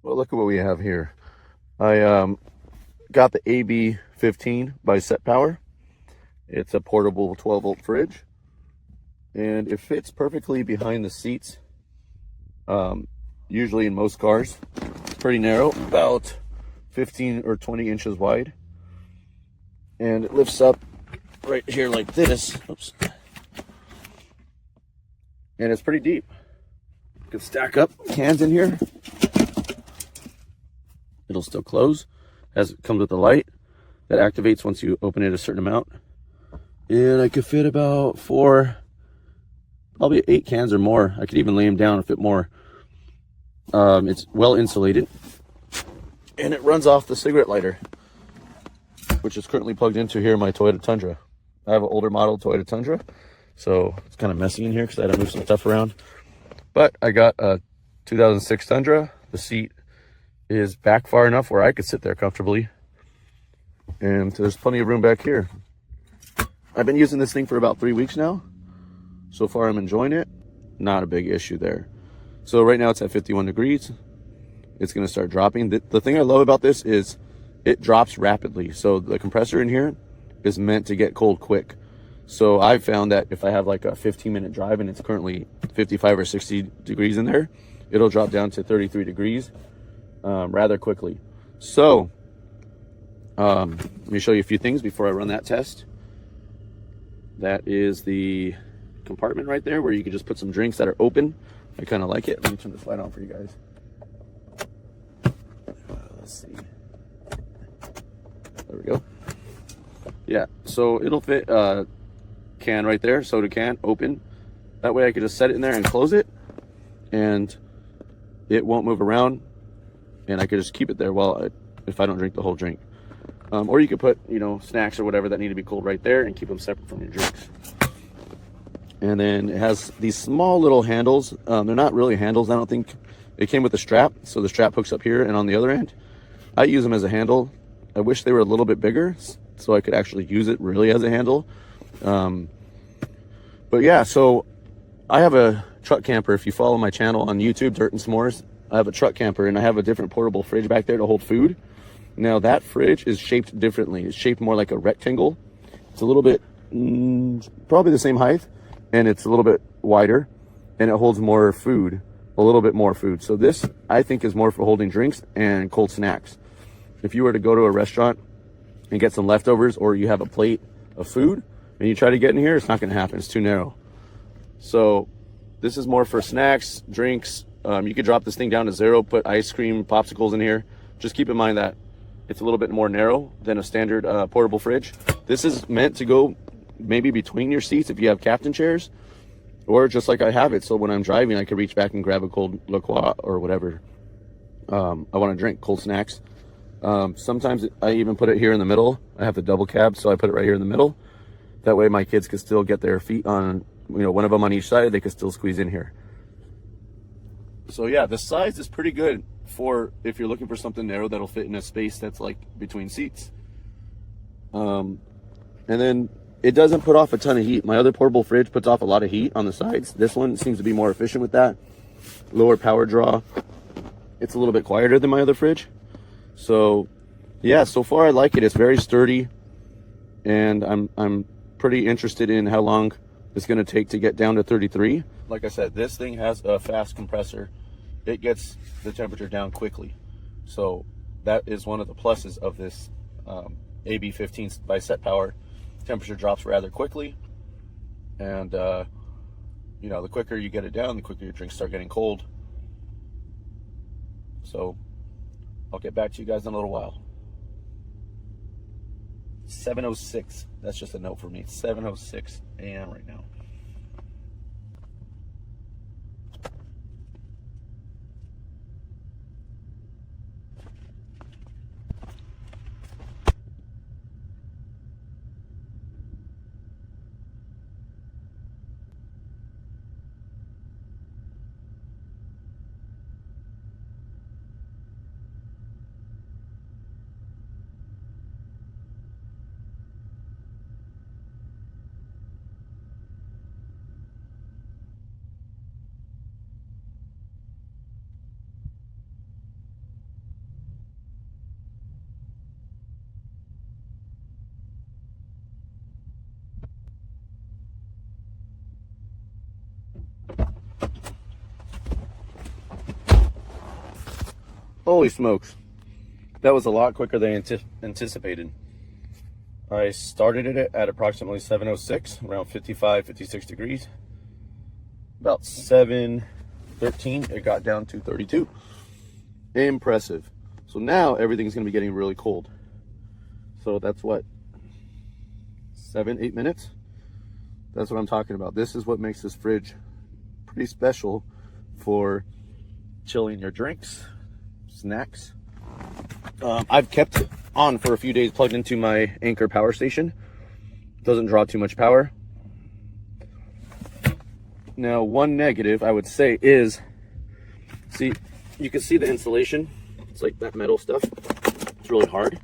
Well, look at what we have here. I got the AB15 by Setpower. It's a portable 12-volt fridge, and it fits perfectly behind the seats. Usually in most cars, it's pretty narrow, about 15 or 20 inches wide, and it lifts up right here like this. Oops. And it's pretty deep. You can stack up cans in here. It'll still close as it comes with the light that activates once you open it a certain amount. And I could fit about probably 8 cans or more. I could even lay them down and fit more. It's well insulated, and it runs off the cigarette lighter, which is currently plugged into here in my Toyota Tundra. I have an older model Toyota Tundra, so it's kind of messy in here because I had to move some stuff around. But I got a 2006 Tundra. The seat is back far enough where I could sit there comfortably, and there's plenty of room back here. I've been using this thing for about 3 weeks now. So far I'm enjoying it. Not a big issue there. So right now it's at 51 degrees. It's going to start dropping. The thing I love about this is it drops rapidly. So the compressor in here is meant to get cold quick. So I've found that if I have like a 15-minute drive and it's currently 55 or 60 degrees in there, it'll drop down to 33 degrees rather quickly. So let me show you a few things before I run that test. That is the compartment right there where you can just put some drinks that are open. I kind of like it. Let me turn this light on for you guys. Let's see. There we go. Yeah, so it'll fit a can right there, soda can, open. That way I could just set it in there and close it, and it won't move around, and I could just keep it there if I don't drink the whole drink. Or you could put, snacks or whatever that need to be cold right there and keep them separate from your drinks. And then it has these small little handles. They're not really handles, I don't think. It came with a strap, so the strap hooks up here and on the other end. I use them as a handle. I wish they were a little bit bigger so I could actually use it really as a handle. But yeah, so I have a truck camper. If you follow my channel on YouTube, Dirt and S'mores, I have a truck camper, and I have a different portable fridge back there to hold food. Now that fridge is shaped differently. It's shaped more like a rectangle. It's a little bit, probably the same height, and it's a little bit wider, and it holds more food, a little bit more food. So this, I think, is more for holding drinks and cold snacks. If you were to go to a restaurant and get some leftovers, or you have a plate of food and you try to get in here, it's not going to happen. It's too narrow. So this is more for snacks, drinks. You could drop this thing down to 0, put ice cream, popsicles in here. Just keep in mind that it's a little bit more narrow than a standard portable fridge. This is meant to go maybe between your seats if you have captain chairs, or just like I have it, so when I'm driving I can reach back and grab a cold Quart or whatever I want to drink, cold snacks. Sometimes I even put it here in the middle. I have the double cab, so I put it right here in the middle. That way my kids can still get their feet on, one of them on each side. They can still squeeze in here. So yeah, the size is pretty good for if you're looking for something narrow that'll fit in a space that's like between seats. And then it doesn't put off a ton of heat. My other portable fridge puts off a lot of heat on the sides. This one seems to be more efficient with that. Lower power draw. It's a little bit quieter than my other fridge. So yeah, so far I like it. It's very sturdy, and I'm pretty interested in how long it's going to take to get down to 33. Like I said, this thing has a fast compressor. It gets the temperature down quickly. So that is one of the pluses of this AB15 by Setpower. Temperature drops rather quickly, and the quicker you get it down, the quicker your drinks start getting cold. So I'll get back to you guys in a little while. 7:06. That's just a note for me. It's 7:06 a.m. right now. Holy smokes. That was a lot quicker than anticipated. I started it at approximately 7:06, around 55, 56 degrees. About 7:13, it got down to 32. Impressive. So now everything's going to be getting really cold. So that's what, 7-8 minutes? That's what I'm talking about. This is what makes this fridge pretty special for chilling your drinks, snacks. I've kept it on for a few days plugged into my Anchor power station. Doesn't draw too much power. Now, one negative I would say is, see, you can see the insulation. It's like that metal stuff. It's really hard.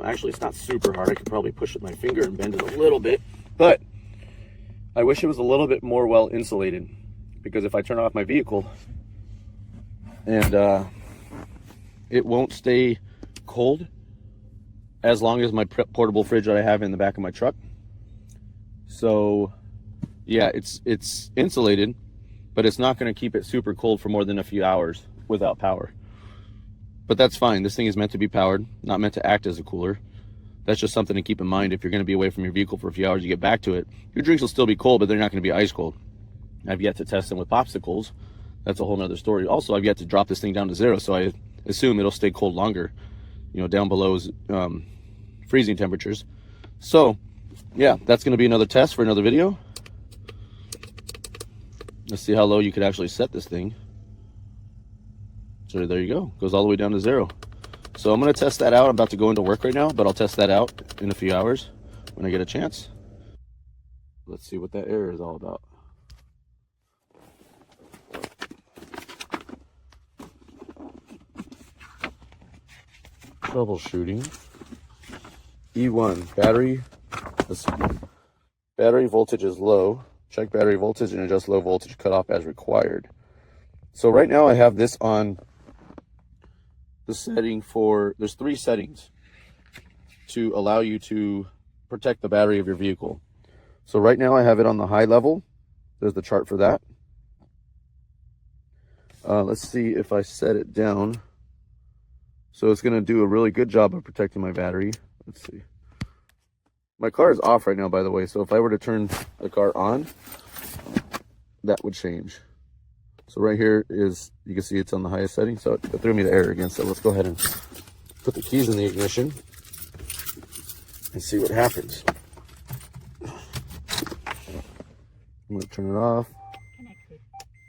Actually, it's not super hard. I could probably push with my finger and bend it a little bit, but I wish it was a little bit more well insulated, because if I turn off my vehicle and it won't stay cold as long as my portable fridge that I have in the back of my truck. So yeah, it's insulated, but it's not going to keep it super cold for more than a few hours without power. But that's fine. This thing is meant to be powered, not meant to act as a cooler. That's just something to keep in mind. If you're going to be away from your vehicle for a few hours, you get back to it, your drinks will still be cold, but they're not going to be ice cold. I've yet to test them with popsicles. That's a whole nother story. Also, I've yet to drop this thing down to 0, so I assume it'll stay cold longer, you know, down below freezing temperatures. So yeah, that's going to be another test for another video. Let's see how low you could actually set this thing. So there you go, goes all the way down to 0. So I'm going to test that out. I'm about to go into work right now, but I'll test that out in a few hours when I get a chance. Let's see what that error is all about. Troubleshooting. E1 battery. Let's see. Battery voltage is low. Check battery voltage and adjust low voltage cutoff as required. So right now I have this on the setting for, there's 3 settings to allow you to protect the battery of your vehicle. So right now I have it on the high level. There's the chart for that. Let's see if I set it down. So it's going to do a really good job of protecting my battery. Let's see. My car is off right now, by the way. So if I were to turn the car on, that would change. So right here is, you can see it's on the highest setting. So it threw me the error again. So let's go ahead and put the keys in the ignition and see what happens. I'm going to turn it off.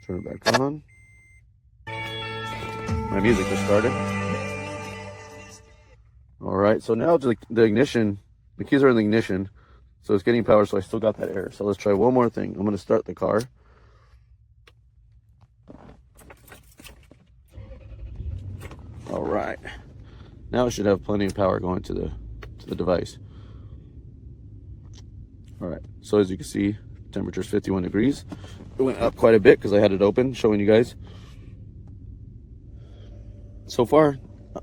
Turn it back on. My music just started. All right, so now the ignition, the keys are in the ignition, so it's getting power, so I still got that error. So let's try one more thing. I'm going to start the car. All right, now it should have plenty of power going to the device. All right, so as you can see, temperature is 51 degrees. It went up quite a bit because I had it open, showing you guys. So far,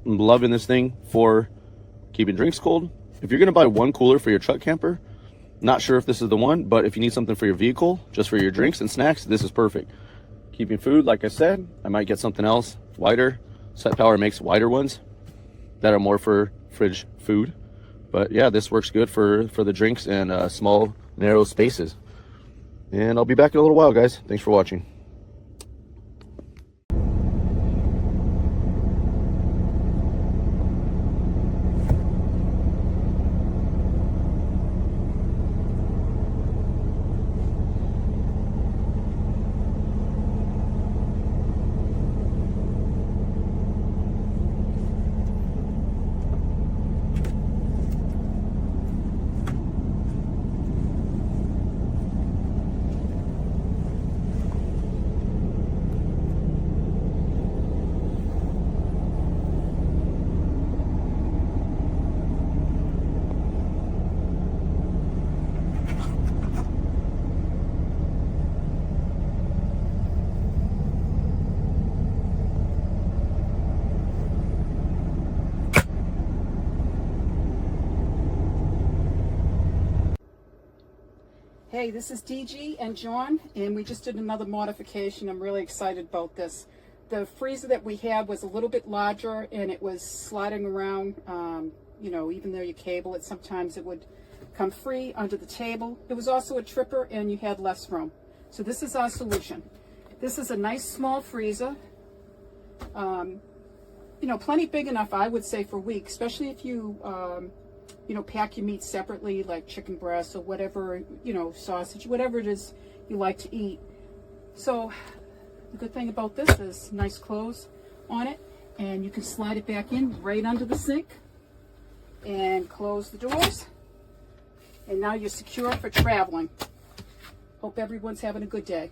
I'm loving this thing for keeping drinks cold. If you're going to buy one cooler for your truck camper, not sure if this is the one, but if you need something for your vehicle, just for your drinks and snacks, this is perfect. Keeping food, like I said, I might get something else wider. Setpower makes wider ones that are more for fridge food. But yeah, this works good for the drinks and small, narrow spaces. And I'll be back in a little while, guys. Thanks for watching. Hey, this is DG and John, and we just did another modification. I'm really excited about this. the freezer that we had was a little bit larger, and it was sliding around, you know, even though you cable it, sometimes it would come free under the table. It was also a tripper, and you had less room. So this is our solution. This is a nice small freezer. You know, plenty big enough, I would say, for a week, especially if you, you know, pack your meat separately, like chicken breast or whatever, you know, sausage, whatever it is you like to eat. So the good thing about this is nice close on it, and you can slide it back in right under the sink and close the doors. And now you're secure for traveling. Hope everyone's having a good day.